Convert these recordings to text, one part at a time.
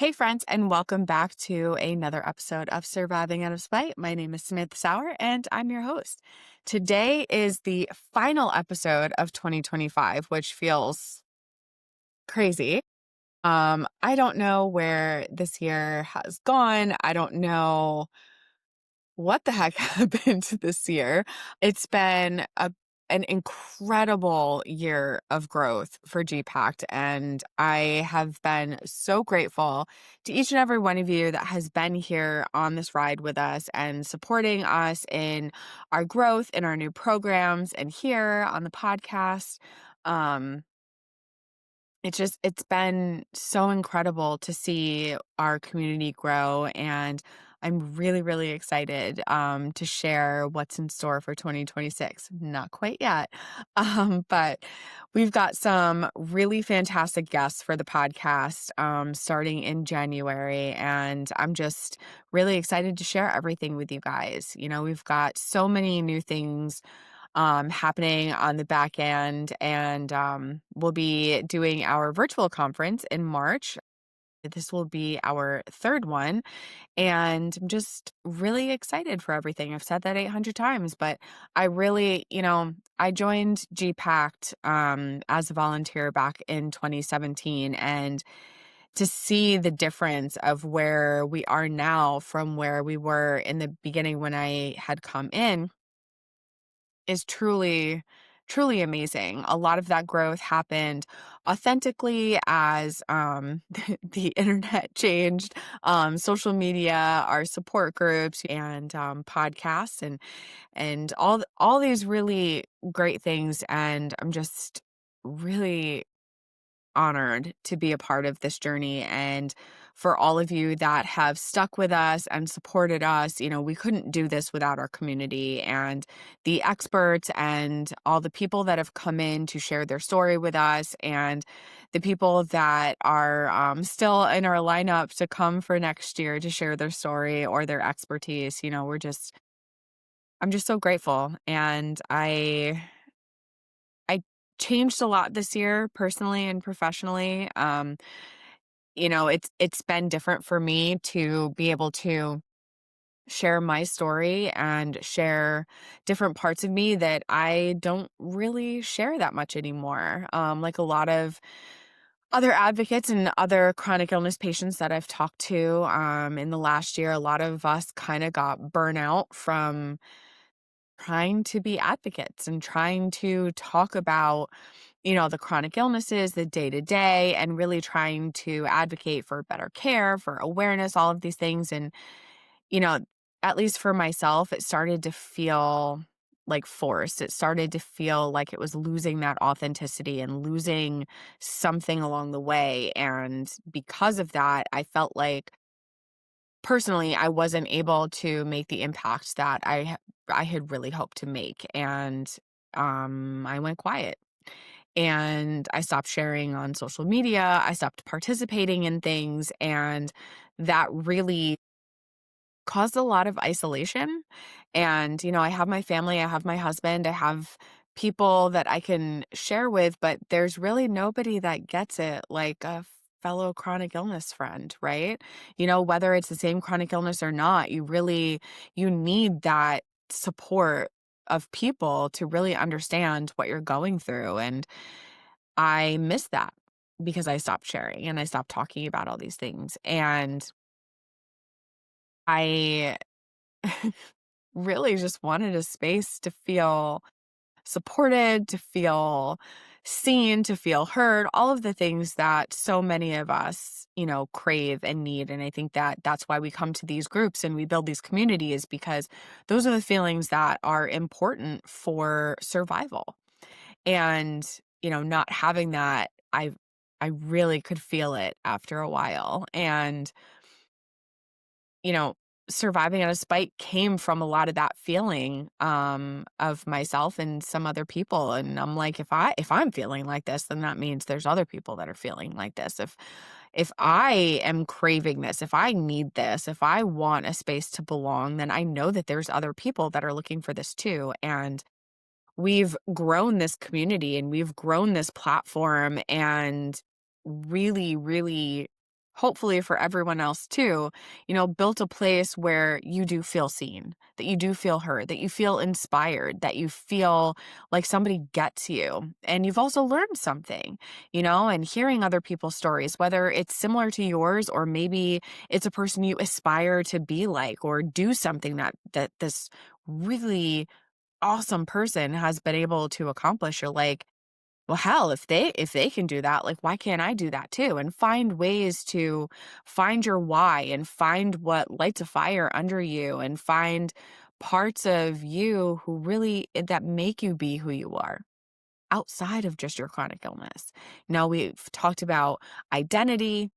Hey, friends, and welcome back to another episode of Surviving Out of Spite. My name is Samantha Sauer, and I'm your host. Today is the final episode of 2025, which feels crazy. I don't know where this year has gone. I don't know what the heck happened this year. It's been an incredible year of growth for G-PACT, and I have been so grateful to each and every one of you that has been here on this ride with us and supporting us in our growth, in our new programs, and here on the podcast. Um, it's been so incredible to see our community grow, and I'm really, really excited to share what's in store for 2026. Not quite yet, but we've got some really fantastic guests for the podcast starting in January, and I'm just really excited to share everything with you guys. We've got so many new things happening on the back end. And we'll be doing our virtual conference in March. This will be our third one. And I'm just really excited for everything. I've said that 800 times, but I really, I joined G-PACT as a volunteer back in 2017. And to see the difference of where we are now from where we were in the beginning when I had come in is truly, truly amazing. A lot of that growth happened authentically as the internet changed, social media, our support groups, and podcasts, and all these really great things. And I'm just really honored to be a part of this journey. And for all of you that have stuck with us and supported us, we couldn't do this without our community and the experts and all the people that have come in to share their story with us, and the people that are still in our lineup to come for next year to share their story or their expertise. I'm just so grateful. And I changed a lot this year personally and professionally. It's been different for me to be able to share my story and share different parts of me that I don't really share that much anymore. Like a lot of other advocates and other chronic illness patients that I've talked to in the last year, a lot of us kind of got burnout from trying to be advocates and trying to talk about the chronic illnesses, the day to day, and really trying to advocate for better care, for awareness, all of these things. And, you know, at least for myself, it started to feel like forced. It started to feel like it was losing that authenticity and losing something along the way. And because of that, I felt like personally, I wasn't able to make the impact that I had really hoped to make. And I went quiet. And I stopped sharing on social media. I stopped participating in things. And that really caused a lot of isolation. And, I have my family, I have my husband, I have people that I can share with, but there's really nobody that gets it like a fellow chronic illness friend, right? Whether it's the same chronic illness or not, you need that support of people to really understand what you're going through. And I miss that because I stopped sharing and I stopped talking about all these things. And I really just wanted a space to feel supported, to feel seen, to feel heard, all of the things that so many of us, crave and need. And I think that that's why we come to these groups and we build these communities, because those are the feelings that are important for survival. And, not having that, I really could feel it after a while. And, you know, surviving on a spike came from a lot of that feeling of myself and some other people. And I'm like, if I'm feeling like this, then that means there's other people that are feeling like this. If I am craving this, if I need this, if I want a space to belong, then I know that there's other people that are looking for this too. And we've grown this community and we've grown this platform, and really, really hopefully for everyone else too, built a place where you do feel seen, that you do feel heard, that you feel inspired, that you feel like somebody gets you. And you've also learned something, and hearing other people's stories, whether it's similar to yours or maybe it's a person you aspire to be like or do something that this really awesome person has been able to accomplish. You're like, well, hell, if they can do that, like, why can't I do that too? And find ways to find your why and find what lights a fire under you and find parts of you who really that make you be who you are outside of just your chronic illness. We've talked about identity.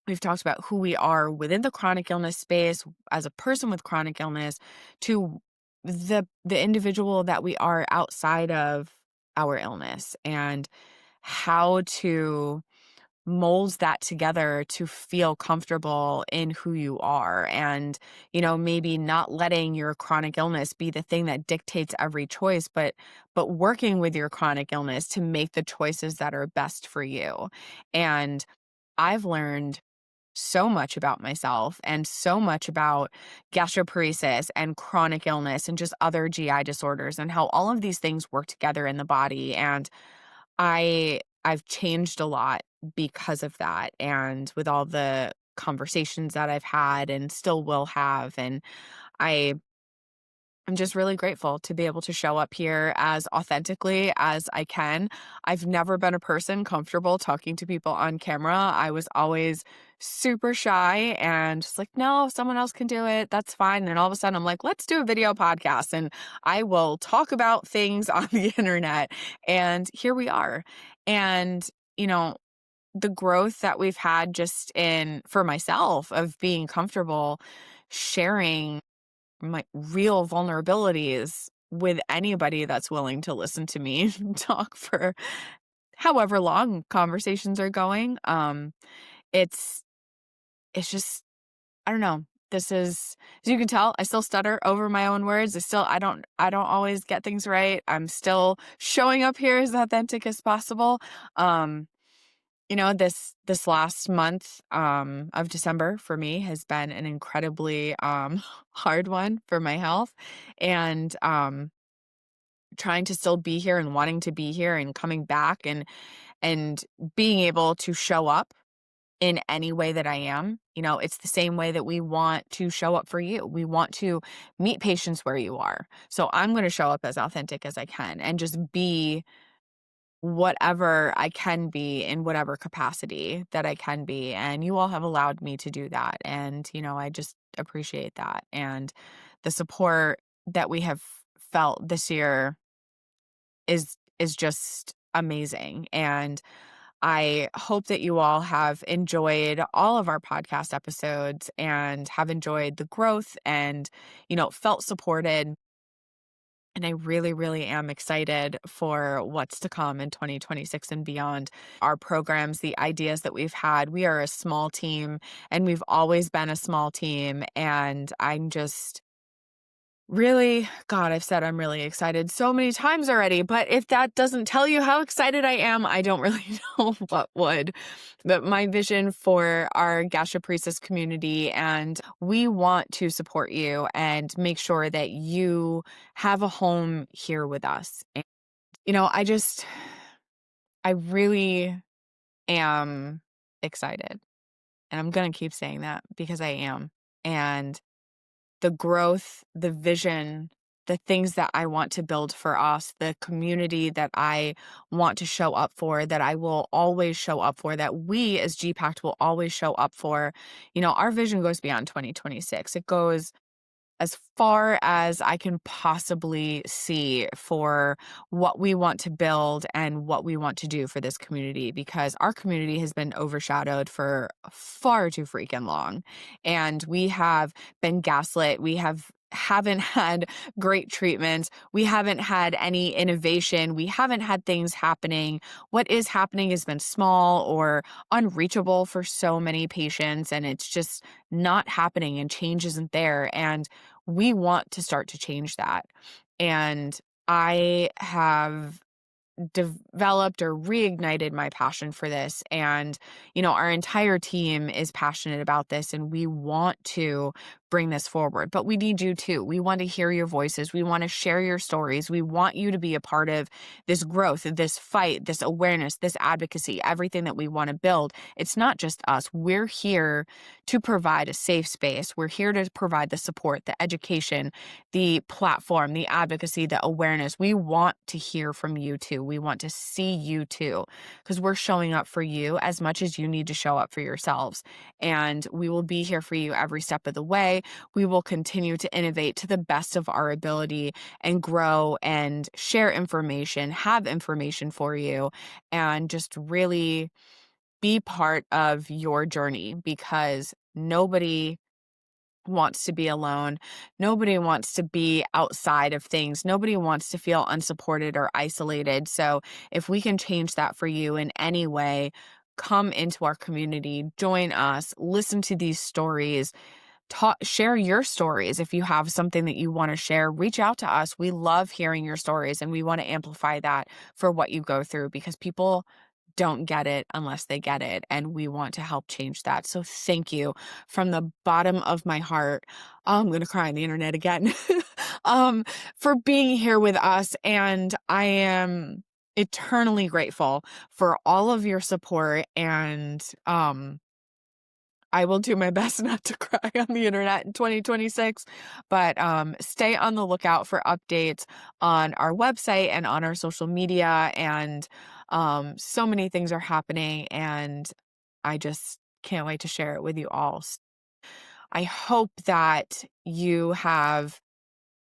We've talked about who we are within the chronic illness space as a person with chronic illness to the individual that we are outside of our illness and how to mold that together to feel comfortable in who you are and maybe not letting your chronic illness be the thing that dictates every choice but working with your chronic illness to make the choices that are best for you. And I've learned so much about myself and so much about gastroparesis and chronic illness and just other GI disorders and how all of these things work together in the body. And I've changed a lot because of that and with all the conversations that I've had and still will have. And I I'm just really grateful to be able to show up here as authentically as I can. I've never been a person comfortable talking to people on camera. I was always super shy and just like, no, someone else can do it. That's fine. And then all of a sudden I'm like, let's do a video podcast and I will talk about things on the internet. And here we are. And, you know, the growth that we've had just in for myself of being comfortable sharing my real vulnerabilities with anybody that's willing to listen to me talk for however long conversations are going. It's it's just I don't know. This is as you can tell, I still stutter over my own words. I don't always get things right. I'm still showing up here as authentic as possible. This last month of December for me has been an incredibly hard one for my health. And trying to still be here and wanting to be here and coming back and being able to show up in any way that I am. It's the same way that we want to show up for you. We want to meet patients where you are. So I'm going to show up as authentic as I can and just be whatever I can be in whatever capacity that I can be. And you all have allowed me to do that. And, I just appreciate that. And the support that we have felt this year is just amazing. And I hope that you all have enjoyed all of our podcast episodes and have enjoyed the growth and, felt supported. And I really, really am excited for what's to come in 2026 and beyond. Our programs, the ideas that we've had, we are a small team and we've always been a small team. And I'm just really, God, I've said I'm really excited so many times already, but if that doesn't tell you how excited I am, I don't really know what would. But my vision for our gastroparesis community, and we want to support you and make sure that you have a home here with us. And, I really am excited. And I'm going to keep saying that because I am. And the growth, the vision, the things that I want to build for us, the community that I want to show up for, that I will always show up for, that we as G-PACT will always show up for. Our vision goes beyond 2026. It goes as far as I can possibly see for what we want to build and what we want to do for this community, because our community has been overshadowed for far too freaking long. And we have been gaslit. We haven't had great treatments. We haven't had any innovation. We haven't had things happening. What is happening has been small or unreachable for so many patients, and it's just not happening and change isn't there. And we want to start to change that. And I have developed or reignited my passion for this. And, our entire team is passionate about this and we want to bring this forward. But we need you too. We want to hear your voices. We want to share your stories. We want you to be a part of this growth, this fight, this awareness, this advocacy, everything that we want to build. It's not just us. We're here to provide a safe space. We're here to provide the support, the education, the platform, the advocacy, the awareness. We want to hear from you too. We want to see you too, because we're showing up for you as much as you need to show up for yourselves. And we will be here for you every step of the way. We will continue to innovate to the best of our ability and grow and share information, have information for you, and just really be part of your journey, because nobody wants to be alone. Nobody wants to be outside of things. Nobody wants to feel unsupported or isolated. So if we can change that for you in any way, come into our community, join us, listen to these stories, share your stories. If you have something that you want to share, reach out to us. We love hearing your stories and we want to amplify that for what you go through, because people don't get it unless they get it. And we want to help change that. So thank you from the bottom of my heart. Oh, I'm going to cry on the internet again. For being here with us. And I am eternally grateful for all of your support. And, I will do my best not to cry on the internet in 2026, but stay on the lookout for updates on our website and on our social media. And so many things are happening, and I just can't wait to share it with you all. I hope that you have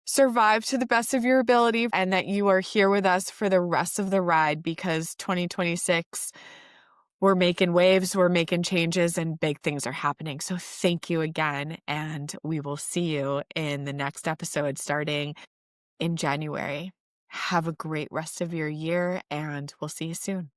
survived to the best of your ability and that you are here with us for the rest of the ride, because 2026, we're making waves, we're making changes, and big things are happening. So thank you again, and we will see you in the next episode starting in January. Have a great rest of your year, and we'll see you soon.